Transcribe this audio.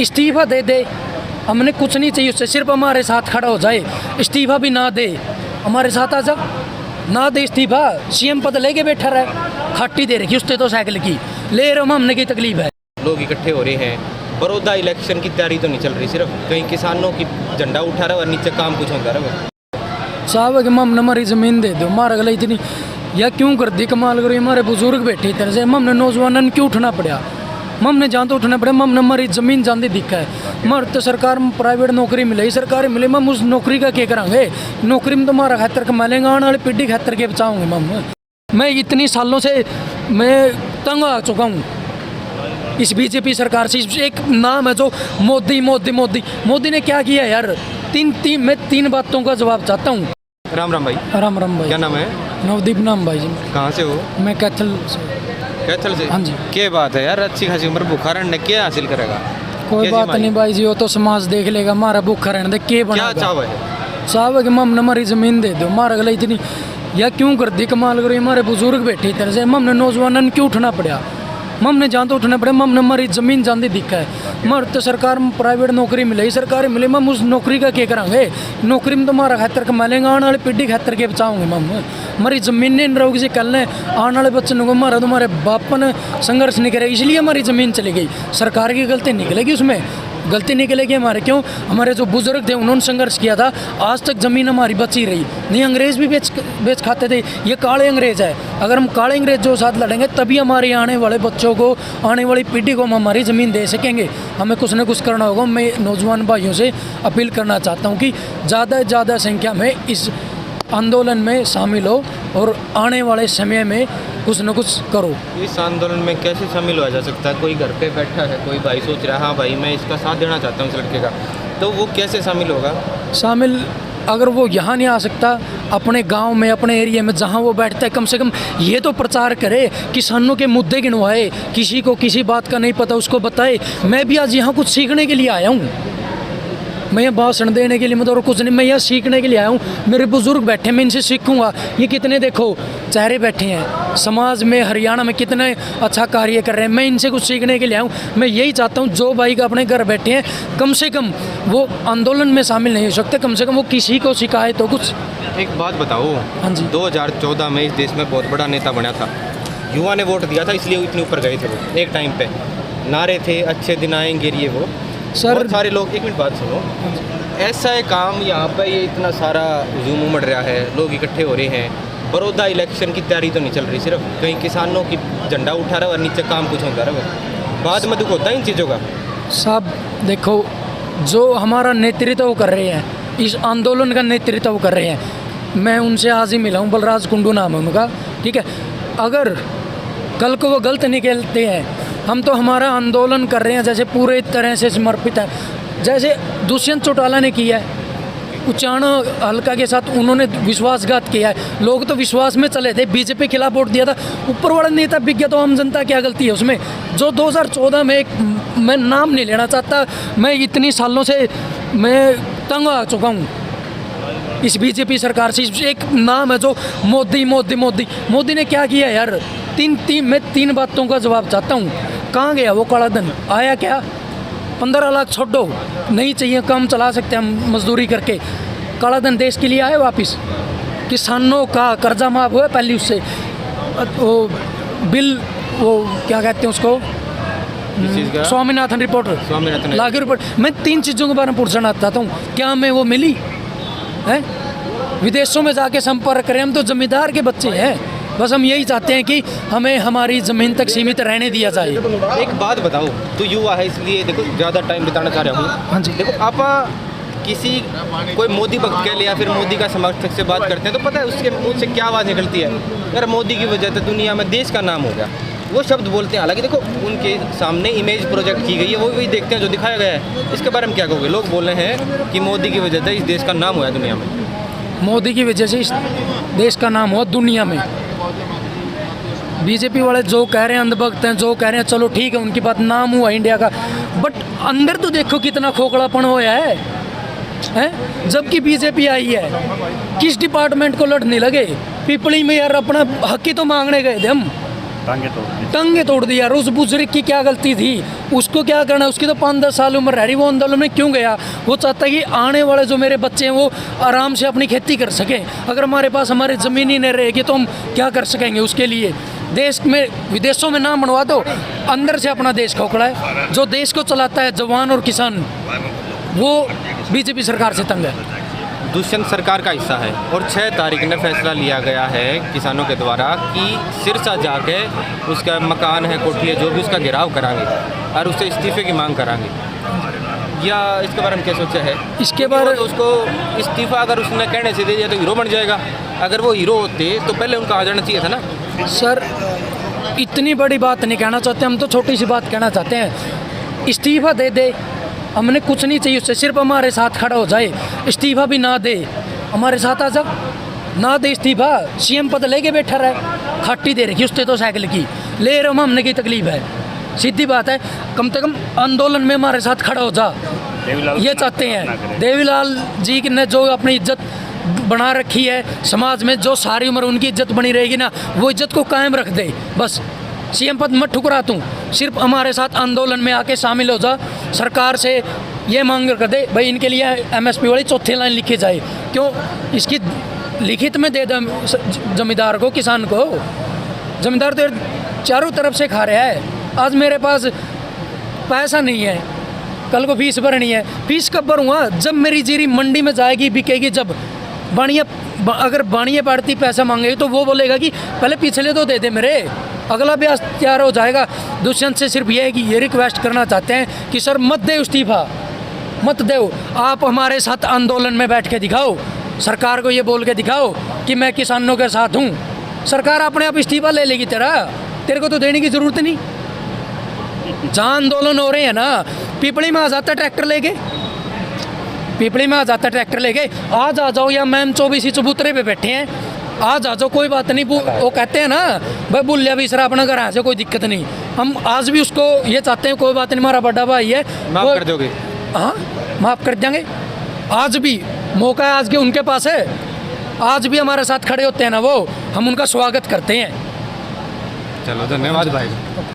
इस्तीफा दे दे, हमने कुछ नहीं चाहिए उससे, सिर्फ हमारे साथ खड़ा हो जाए। इस्तीफा भी ना दे, हमारे साथ आ जा, ना दे इस्तीफा, सीएम पद लेके बैठा रहा, खाटी दे रखी उससे तो साइकिल की ले रहे हमने की तकलीफ है। लोग इकट्ठे हो रहे हैं, बड़ौदा इलेक्शन की तैयारी तो नहीं चल रही, सिर्फ कहीं किसानों की झंडा उठा रहा है और नीचे काम कुछ होता रहा। साहब कि हमने हमारी ज़मीन दे दो, हमारा गला इतनी या क्यों कर दी, कमाल करो, हमारे बुजुर्ग बैठे इधर से, हमने नौजवानों ने क्यों उठना पड़ा, हमने जहाँ तो उठना पड़ा, हमने हमारी ज़मीन जानते दिखा है। हमारे तो सरकार में प्राइवेट नौकरी मिले, सरकारी मिले, हम उस नौकरी का क्या करांगे, नौकरी में तो हमारा खतर कमा लेंगे, आने वाली पीढ़ी खतर के बचाऊँगे मैं इतनी सालों से मैं तंग आ चुका हूँ इस बीजेपी सरकार से। एक नाम है जो मोदी मोदी मोदी, मोदी ने क्या किया यार, मैं तीन बातों का जवाब चाहता हूँ। राम राम भाई। राम राम भाई। क्या नाम है? नवदीप नाम भाई जी। कहाँ से हो? मैं कैथल से। कैथल से? हाँ जी। क्या बात है यार, अच्छी खासी उम्र, भूखा रहने क्या हासिल करेगा? कोई बात नहीं भाई जी, वो तो समाज देख लेगा, हमारा भूखा रहने दे क्या बना। क्या चाव है? साहब है कि हमने हमारी ज़मीन दे दो, हमारा गला इतनी या क्यों कर दी, कमाल करो, हमारे बुजुर्ग बैठे इधर से, हमने नौजवानों ने क्यों उठना पड़ा, हमने जहाँ तो उठना पड़ा, हमने हमारी ज़मीन जानते दिखा है। हमारे तो सरकार में प्राइवेट नौकरी मिले, सरकारी मिले, हम उस नौकरी का क्या करांगे, नौकरी में तो हमारा खतर कमा लेंगे, आने वाली पीढ़ी खतर के बचाऊँगे हमारी ज़मीन नहीं रहोगी जी, कल ने आने वाले बच्चे को हमारा तुम्हारे बाप ने संघर्ष नहीं करे, इसलिए हमारी ज़मीन चली गई। सरकार की गलती निकलेगी, उसमें गलती निकलेगी हमारे, क्यों, हमारे जो बुजुर्ग थे उन्होंने संघर्ष किया था, आज तक ज़मीन हमारी बची रही नहीं। अंग्रेज़ भी बेच खाते थे, ये काले अंग्रेज़ है, अगर हम काले अंग्रेज़ जो साथ लड़ेंगे तभी हमारे आने वाले बच्चों को, आने वाली पीढ़ी को हम हमारी ज़मीन दे सकेंगे। हमें कुछ न कुछ करना होगा। मैं नौजवान भाइयों से अपील करना चाहता हूँ कि ज़्यादा से ज़्यादा संख्या में इस आंदोलन में शामिल हो और आने वाले समय में कुछ न कुछ करो। इस आंदोलन में कैसे शामिल हुआ जा सकता है? कोई घर पे बैठा है, कोई भाई सोच रहा है हाँ भाई मैं इसका साथ देना चाहता हूँ इस लड़के का, तो वो कैसे शामिल होगा? शामिल अगर वो यहाँ नहीं आ सकता, अपने गांव में, अपने एरिया में जहाँ वो बैठता है, कम से कम ये तो प्रचार करे, किसानों के मुद्दे गिनवाए, किसी को किसी बात का नहीं पता उसको बताए। मैं भी आज यहाँ कुछ सीखने के लिए आया हूँ, मैं यहाँ भाषण देने के लिए मतलब और कुछ नहीं, मैं यहाँ सीखने के लिए आया हूँ। मेरे बुजुर्ग बैठे, मैं इनसे सीखूंगा। ये कितने देखो चेहरे बैठे हैं, समाज में हरियाणा में कितने अच्छा कार्य कर रहे हैं, मैं इनसे कुछ सीखने के लिए आया हूँ। मैं यही चाहता हूँ जो भाई का अपने घर बैठे हैं, कम से कम वो आंदोलन में शामिल नहीं हो सकते, कम से कम वो किसी को सिखाए तो कुछ। एक बात बताओ, हाँ जी, 2014 में इस देश में बहुत बड़ा नेता बना था, युवा ने वोट दिया था, इसलिए इतने ऊपर गए थे वो। एक टाइम पे नारे थे अच्छे दिन आएंगे, ये वो सर सारे लोग। एक मिनट बात सुनो, ऐसा है काम यहाँ पे, ये इतना सारा हुजूम उमड़ रहा है, लोग इकट्ठे हो रहे हैं, बड़ौदा इलेक्शन की तैयारी तो नहीं चल रही, सिर्फ कहीं किसानों की झंडा उठा रहा है और नीचे काम कुछ होता रहा है, बाद में दुख होता है इन चीज़ों का। साहब देखो, जो हमारा नेतृत्व कर रहे हैं, इस आंदोलन का नेतृत्व कर रहे हैं, मैं उनसे आज ही मिला हूँ, बलराज कुंडू नाम है उनका, ठीक है। अगर कल को वो गलत निकलते हैं, हम तो हमारा आंदोलन कर रहे हैं जैसे पूरे तरह से समर्पित है, जैसे दुष्यंत चौटाला ने किया है, उचाना हल्का के साथ उन्होंने विश्वासघात किया है, लोग तो विश्वास में चले थे, बीजेपी के खिलाफ वोट दिया था, ऊपर वाला नेता बिक गया, तो आम जनता क्या गलती है उसमें? जो 2014 में मैं नाम नहीं लेना चाहता, मैं इतनी सालों से मैं तंग आ चुका हूँ इस बीजेपी सरकार से। एक नाम है जो मोदी मोदी मोदी, मोदी ने क्या किया यार, मैं तीन बातों का जवाब चाहता हूँ। कहाँ गया वो काला धन, आया क्या? 15 लाख छोड़ो, नहीं चाहिए, काम चला सकते हैं हम मजदूरी करके, काला धन देश के लिए आए वापस? किसानों का कर्जा माफ हुआ पहले, उससे वो बिल, वो क्या कहते हैं उसको, स्वामीनाथन रिपोर्ट, लागू रिपोर्ट। मैं 3 चीज़ों के बारे में पूछना चाहता हूँ, क्या हमें वो मिली है? विदेशों में जाके संपर्क करें, हम तो जमींदार के बच्चे हैं, बस हम यही चाहते हैं कि हमें हमारी ज़मीन तक सीमित रहने दिया जाए। एक बात बताओ, तो युवा है इसलिए देखो ज़्यादा टाइम बिताना चाह रहा हूँ। हाँ जी, देखो आप किसी कोई मोदी भक्त कह ले या फिर मोदी का समर्थक से बात करते हैं तो पता है उसके मुँह से क्या आवाज़ निकलती है, यार मोदी की वजह से दुनिया में देश का नाम हो गया, वो शब्द बोलते हैं। हालांकि देखो उनके सामने इमेज प्रोजेक्ट की गई है, वो भी देखते हैं जो दिखाया गया है, इसके बारे में क्या कहोगे? लोग बोल रहे हैं कि मोदी की वजह से इस देश का नाम हुआ है दुनिया में, मोदी की वजह से इस देश का नाम हुआ दुनिया में। बीजेपी वाले जो कह रहे हैं अंधभक्त हैं, जो कह रहे हैं चलो ठीक है, उनकी बात, नाम हुआ इंडिया का, बट अंदर तो देखो कितना खोखलापन होया है? जबकि बीजेपी आई है, किस डिपार्टमेंट को लड़ने लगे? पिपली में यार अपना हक ही तो मांगने गए थे हम, टांगे तोड़ दी यार। उस बुजुर्ग की क्या गलती थी, उसको क्या करना, उसकी तो 5-10 साल उम्र रह रही, वो आंदोलन में क्यों गया? वो चाहता है कि आने वाले जो मेरे बच्चे हैं वो आराम से अपनी खेती कर सकें। अगर हमारे पास हमारी ज़मीन ही नहीं रहेगी तो हम क्या कर सकेंगे उसके लिए? देश में विदेशों में नाम बनवा दो, अंदर से अपना देश खोखला है। जो देश को चलाता है जवान और किसान, वो बीजेपी सरकार से तंग है। दुष्यंत सरकार का हिस्सा है और 6 तारीख ने फैसला लिया गया है किसानों के द्वारा कि सिरसा जाके उसका मकान है, कोठी है, जो भी उसका घेराव कराएंगे और उससे इस्तीफे की मांग कराएंगे। या इसके बारे में क्या सोचा है? इसके बारे तो उसको इस्तीफा अगर उसने कहने से दे दिया तो हीरो बन जाएगा। अगर वो हीरो होते तो पहले उनका आ जाना चाहिए था ना। सर इतनी बड़ी बात नहीं कहना चाहते हम, तो छोटी सी बात कहना चाहते हैं। इस्तीफा दे दे, हमने कुछ नहीं चाहिए उससे, सिर्फ हमारे साथ खड़ा हो जाए। इस्तीफा भी ना दे, हमारे साथ आ जा, ना दे इस्तीफा, सीएम पद लेके बैठा रहे। खाटी दे रखी उससे तो साइकिल की ले रहे, हमने की तकलीफ है, सीधी बात है। कम से कम आंदोलन में हमारे साथ खड़ा हो जा, ये चाहते हैं। देवीलाल जी ने जो अपनी इज्जत बना रखी है समाज में, जो सारी उम्र उनकी इज्जत बनी रहेगी ना, वो इज्जत को कायम रख दे। बस सीएम पद मत ठुकरा तू, सिर्फ हमारे साथ आंदोलन में आके शामिल हो जा। सरकार से ये मांग कर दे भाई इनके लिए एमएसपी वाली 4थी लाइन लिखी जाए। क्यों इसकी लिखित में दे दे जमींदार को, किसान को। जमींदार तो चारों तरफ से खा रहा है। आज मेरे पास पैसा नहीं है, कल को फीस भरनी है। फीस कब भरूँगा? जब मेरी जीरी मंडी में जाएगी, बिकेगी। जब बाणिया, अगर बाणिया पार्टी पैसा मांगेगी तो वो बोलेगा कि पहले पिछले तो दे दे मेरे, अगला ब्याज तैयार हो जाएगा। दुष्यंत से सिर्फ ये है कि ये रिक्वेस्ट करना चाहते हैं कि सर मत दे इस्तीफा, मत दो। आप हमारे साथ आंदोलन में बैठ के दिखाओ, सरकार को ये बोल के दिखाओ कि मैं किसानों के साथ हूँ। सरकार अपने आप इस्तीफा ले लेगी तेरे को तो देने की ज़रूरत नहीं। जहाँ आंदोलन हो रहे हैं ना, पिपली में आ जाता ट्रैक्टर लेके, पिपली में आ जाता ट्रैक्टर लेके, आज आ जाओ। या मैम 24 चबूतरे पे बैठे हैं, आज आ जाओ, कोई बात नहीं। वो कहते हैं ना भाई बुल्लिया भी सर अपना घर आ जाए, कोई दिक्कत नहीं। हम आज भी उसको ये चाहते हैं, कोई बात नहीं, हमारा बड़ा भाई है, माफ़ कर दोगे? हाँ माफ़ कर देंगे। आज भी मौका है, आज के उनके पास है, आज भी हमारे साथ खड़े होते हैं ना वो, हम उनका स्वागत करते हैं। चलो धन्यवाद भाई।